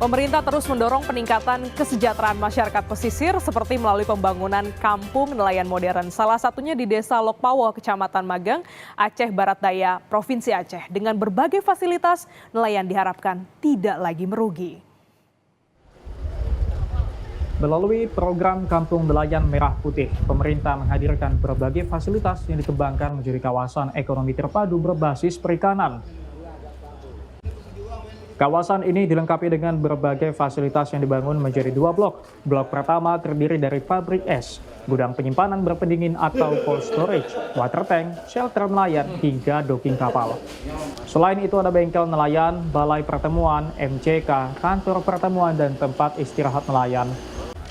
Pemerintah terus mendorong peningkatan kesejahteraan masyarakat pesisir seperti melalui pembangunan kampung nelayan modern. Salah satunya di Desa Lokpawo, Kecamatan Magang, Aceh Barat Daya, Provinsi Aceh. Dengan berbagai fasilitas, nelayan diharapkan tidak lagi merugi. Melalui program Kampung Nelayan Merah Putih, pemerintah menghadirkan berbagai fasilitas yang dikembangkan menjadi kawasan ekonomi terpadu berbasis perikanan. Kawasan ini dilengkapi dengan berbagai fasilitas yang dibangun menjadi 2 blok. Blok pertama terdiri dari pabrik es, gudang penyimpanan berpendingin atau cold storage, water tank, shelter nelayan, hingga docking kapal. Selain itu ada bengkel nelayan, balai pertemuan, MCK, kantor pertemuan, dan tempat istirahat nelayan.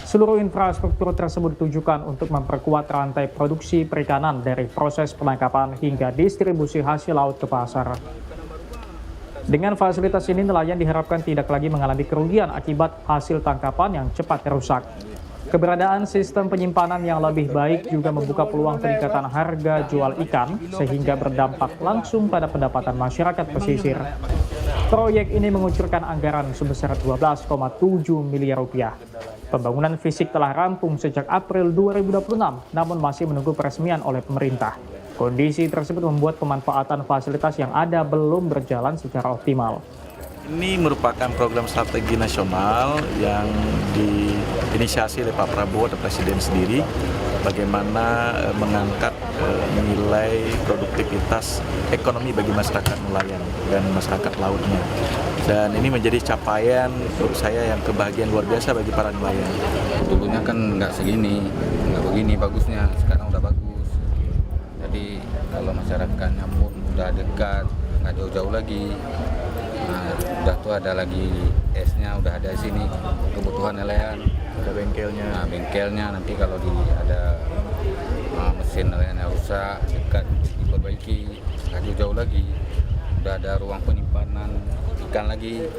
Seluruh infrastruktur tersebut ditujukan untuk memperkuat rantai produksi perikanan dari proses penangkapan hingga distribusi hasil laut ke pasar. Dengan fasilitas ini, nelayan diharapkan tidak lagi mengalami kerugian akibat hasil tangkapan yang cepat rusak. Keberadaan sistem penyimpanan yang lebih baik juga membuka peluang peningkatan harga jual ikan, sehingga berdampak langsung pada pendapatan masyarakat pesisir. Proyek ini mengucurkan anggaran sebesar 12,7 miliar rupiah. Pembangunan fisik telah rampung sejak April 2026, namun masih menunggu peresmian oleh pemerintah. Kondisi tersebut membuat pemanfaatan fasilitas yang ada belum berjalan secara optimal. Ini merupakan program strategi nasional yang diinisiasi oleh Pak Prabowo dan Presiden sendiri, bagaimana mengangkat nilai produktivitas ekonomi bagi masyarakat nelayan dan masyarakat lautnya. Dan ini menjadi capaian menurut saya yang kebahagiaan luar biasa bagi para nelayan. Dulunya kan nggak segini, nggak begini bagusnya, sekarang udah bagus. Jadi kalau masyarakatnya pun udah dekat, nggak jauh-jauh lagi. Nah, udah tuh ada lagi esnya, udah ada di sini kebutuhan nelayan. Ada bengkelnya. Nah, bengkelnya nanti kalau ada mesin nelayan yang rusak, dekat diperbaiki, nggak jauh-jauh lagi. Udah ada ruang penyimpanan ikan lagi.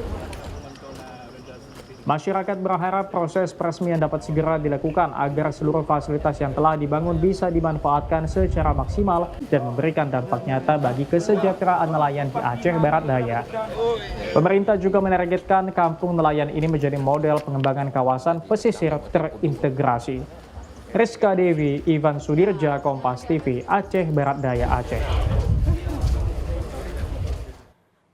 Masyarakat berharap proses peresmian dapat segera dilakukan agar seluruh fasilitas yang telah dibangun bisa dimanfaatkan secara maksimal dan memberikan dampak nyata bagi kesejahteraan nelayan di Aceh Barat Daya. Pemerintah juga menargetkan kampung nelayan ini menjadi model pengembangan kawasan pesisir terintegrasi. Rizka Dewi, Ivan Sudirja, Kompas TV, Aceh Barat Daya, Aceh.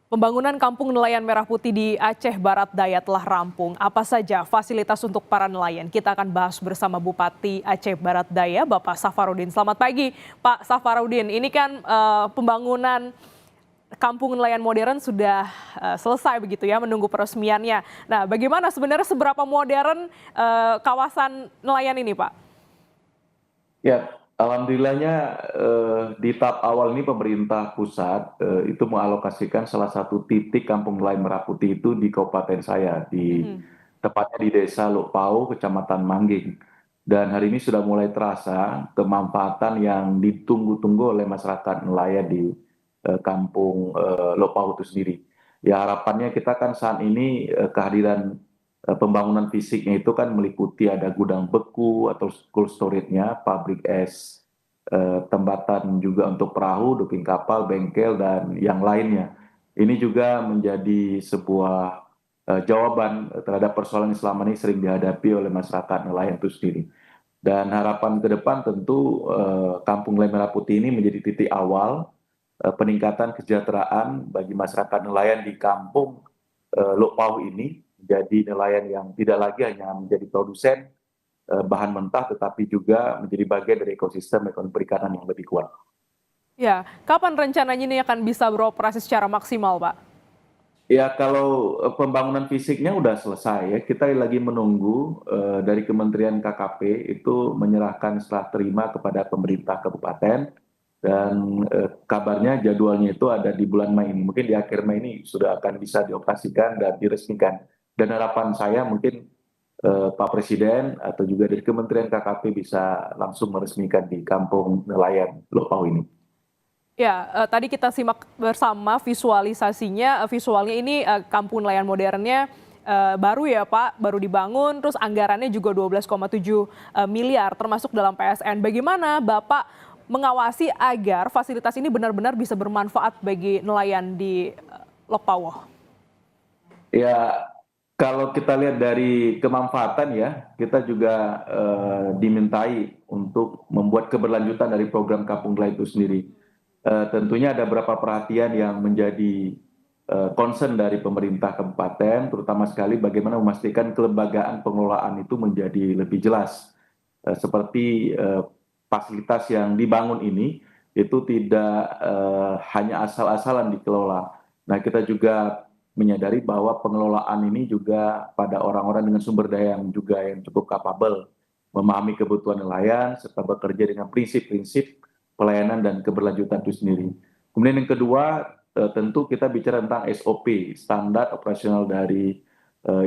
Pembangunan Kampung Nelayan Merah Putih di Aceh Barat Daya telah rampung. Apa saja fasilitas untuk para nelayan? Kita akan bahas bersama Bupati Aceh Barat Daya, Bapak Safarudin. Selamat pagi, Pak Safarudin. Ini kan pembangunan Kampung Nelayan Modern sudah selesai begitu ya, menunggu peresmiannya. Nah, bagaimana sebenarnya seberapa modern kawasan nelayan ini, Pak? Ya, alhamdulillahnya di tahap awal ini pemerintah pusat itu mengalokasikan salah satu titik Kampung Nelayan Merah Putih itu di kabupaten saya, tepatnya di Desa Lokpawo, Kecamatan Mangging. Dan hari ini sudah mulai terasa kemanfaatan yang ditunggu-tunggu oleh masyarakat nelayan di Kampung Lokpawo itu sendiri. Ya harapannya kita kan saat ini kehadiran pembangunan fisiknya itu kan meliputi ada gudang beku atau cold storage-nya, pabrik es, tambatan juga untuk perahu, docking kapal, bengkel, dan yang lainnya. Ini juga menjadi sebuah jawaban terhadap persoalan yang selama ini sering dihadapi oleh masyarakat nelayan itu sendiri. Dan harapan ke depan tentu Kampung Nelayan Merah Putih ini menjadi titik awal peningkatan kesejahteraan bagi masyarakat nelayan di Kampung Lokpawo ini, menjadi nelayan yang tidak lagi hanya menjadi produsen bahan mentah, tetapi juga menjadi bagian dari ekosistem ekonomi perikanan yang lebih kuat. Ya, kapan rencananya ini akan bisa beroperasi secara maksimal, Pak? Ya, kalau pembangunan fisiknya udah selesai ya, kita lagi menunggu dari Kementerian KKP itu menyerahkan serah terima kepada pemerintah kabupaten, dan kabarnya jadwalnya itu ada di bulan Mei ini. Mungkin di akhir Mei ini sudah akan bisa dioperasikan dan diresmikan. Dan harapan saya mungkin Pak Presiden atau juga dari Kementerian KKP bisa langsung meresmikan di Kampung Nelayan Lokpawo ini. Ya, tadi kita simak bersama visualisasinya, visualnya ini Kampung Nelayan Modernnya baru ya Pak, baru dibangun, terus anggarannya juga 12,7 miliar termasuk dalam PSN. Bagaimana Bapak mengawasi agar fasilitas ini benar-benar bisa bermanfaat bagi nelayan di Lokpawo? Ya, Kalau kita lihat dari kemanfaatan ya, kita juga dimintai untuk membuat keberlanjutan dari program Kampung Nelayan itu sendiri. Tentunya ada beberapa perhatian yang menjadi concern dari pemerintah kabupaten, terutama sekali bagaimana memastikan kelembagaan pengelolaan itu menjadi lebih jelas. Seperti fasilitas yang dibangun ini itu tidak hanya asal-asalan dikelola. Nah, kita juga menyadari bahwa pengelolaan ini juga pada orang-orang dengan sumber daya yang juga yang cukup capable, memahami kebutuhan nelayan, serta bekerja dengan prinsip-prinsip pelayanan dan keberlanjutan itu sendiri. Kemudian yang kedua, tentu kita bicara tentang SOP, standar operasional dari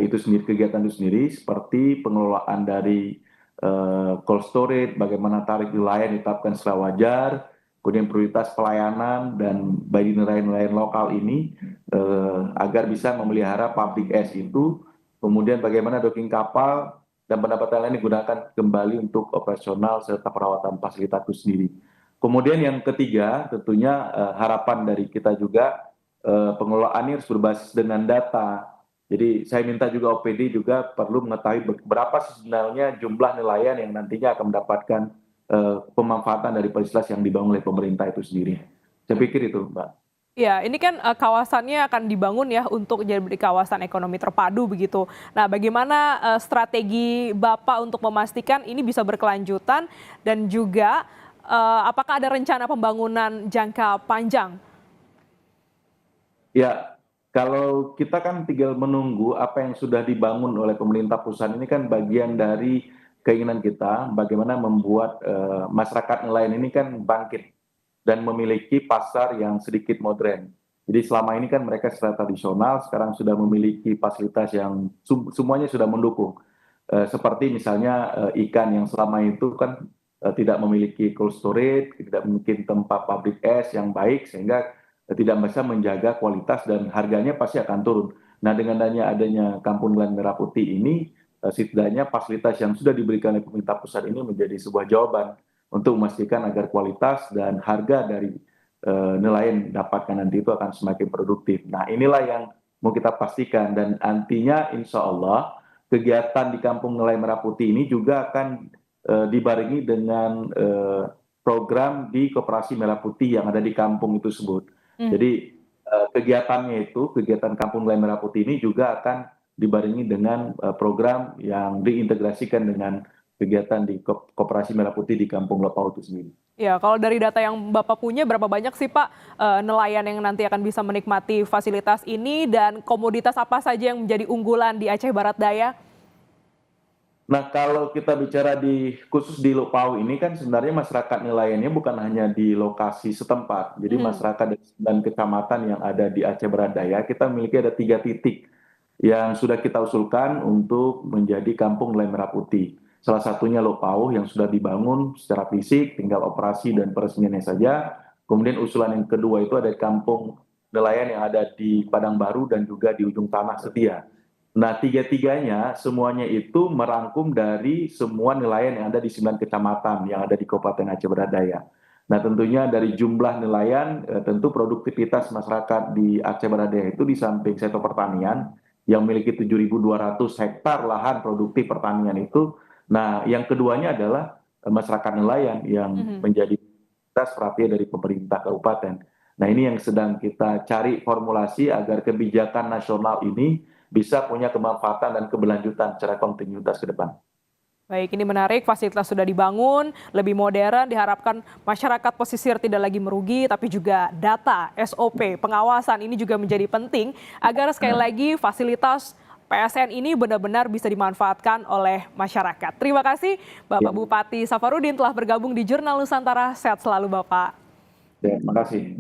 itu sendiri, kegiatan itu sendiri, seperti pengelolaan dari cold storage, bagaimana tarif nelayan ditetapkan secara wajar, kemudian prioritas pelayanan dan bagi nelayan-nelayan lokal ini agar bisa memelihara public es itu, kemudian bagaimana docking kapal dan pendapatan lain digunakan kembali untuk operasional serta perawatan fasilitas itu sendiri. Kemudian yang ketiga, tentunya harapan dari kita juga pengelolaan ini harus berbasis dengan data. Jadi saya minta juga OPD juga perlu mengetahui berapa sebenarnya jumlah nelayan yang nantinya akan mendapatkan pemanfaatan dari fasilitas yang dibangun oleh pemerintah itu sendiri. Saya pikir itu, Mbak. Ya, ini kan kawasannya akan dibangun ya untuk jadi kawasan ekonomi terpadu begitu. Nah, bagaimana strategi Bapak untuk memastikan ini bisa berkelanjutan dan juga apakah ada rencana pembangunan jangka panjang? Ya, kalau kita kan tinggal menunggu apa yang sudah dibangun oleh pemerintah pusat ini kan bagian dari keinginan kita bagaimana membuat masyarakat nelayan ini kan bangkit dan memiliki pasar yang sedikit modern. Jadi selama ini kan mereka secara tradisional, sekarang sudah memiliki fasilitas yang semuanya sudah mendukung. Seperti misalnya ikan yang selama itu kan tidak memiliki cold storage, tidak memiliki tempat pabrik es yang baik, sehingga tidak bisa menjaga kualitas dan harganya pasti akan turun. Nah, dengan adanya Kampung Nelayan Merah Putih ini, setidaknya fasilitas yang sudah diberikan oleh pemerintah pusat ini menjadi sebuah jawaban untuk memastikan agar kualitas dan harga dari nelayan dapatkan nanti itu akan semakin produktif. Nah, inilah yang mau kita pastikan dan nantinya insya Allah kegiatan di Kampung Nelayan Merah Putih ini juga akan dibarengi dengan program di Koperasi Merah Putih yang ada di kampung itu tersebut. Jadi kegiatannya itu, kegiatan Kampung Nelayan Merah Putih ini juga akan dibarengi dengan program yang diintegrasikan dengan kegiatan di Koperasi Merah Putih di Kampung Lepau itu sendiri. Ya, kalau dari data yang Bapak punya, berapa banyak sih Pak nelayan yang nanti akan bisa menikmati fasilitas ini dan komoditas apa saja yang menjadi unggulan di Aceh Barat Daya? Nah, kalau kita bicara khusus di Lepau ini kan sebenarnya masyarakat nelayannya bukan hanya di lokasi setempat. Jadi masyarakat dan kecamatan yang ada di Aceh Barat Daya, kita memiliki ada 3 titik yang sudah kita usulkan untuk menjadi Kampung Nelayan Merah Putih. Salah satunya Lepau yang sudah dibangun secara fisik, tinggal operasi dan peresmiannya saja. Kemudian usulan yang kedua itu ada Kampung Nelayan yang ada di Padang Baru dan juga di ujung Tanah Setia. Nah, tiga-tiganya semuanya itu merangkum dari semua nelayan yang ada di 9 kecamatan yang ada di Kabupaten Aceh Barat Daya. Nah, tentunya dari jumlah nelayan, tentu produktivitas masyarakat di Aceh Barat Daya itu di samping sektor pertanian yang memiliki 7.200 hektar lahan produktif pertanian itu. Nah, yang keduanya adalah masyarakat nelayan yang menjadi perhatian dari pemerintah kabupaten. Nah, ini yang sedang kita cari formulasi agar kebijakan nasional ini bisa punya kemanfaatan dan keberlanjutan secara kontinuitas ke depan. Baik, ini menarik, fasilitas sudah dibangun, lebih modern, diharapkan masyarakat pesisir tidak lagi merugi, tapi juga data, SOP, pengawasan ini juga menjadi penting agar sekali lagi fasilitas PSN ini benar-benar bisa dimanfaatkan oleh masyarakat. Terima kasih Bapak Bupati Safarudin telah bergabung di Jurnal Nusantara. Sehat selalu Bapak. Ya, terima kasih.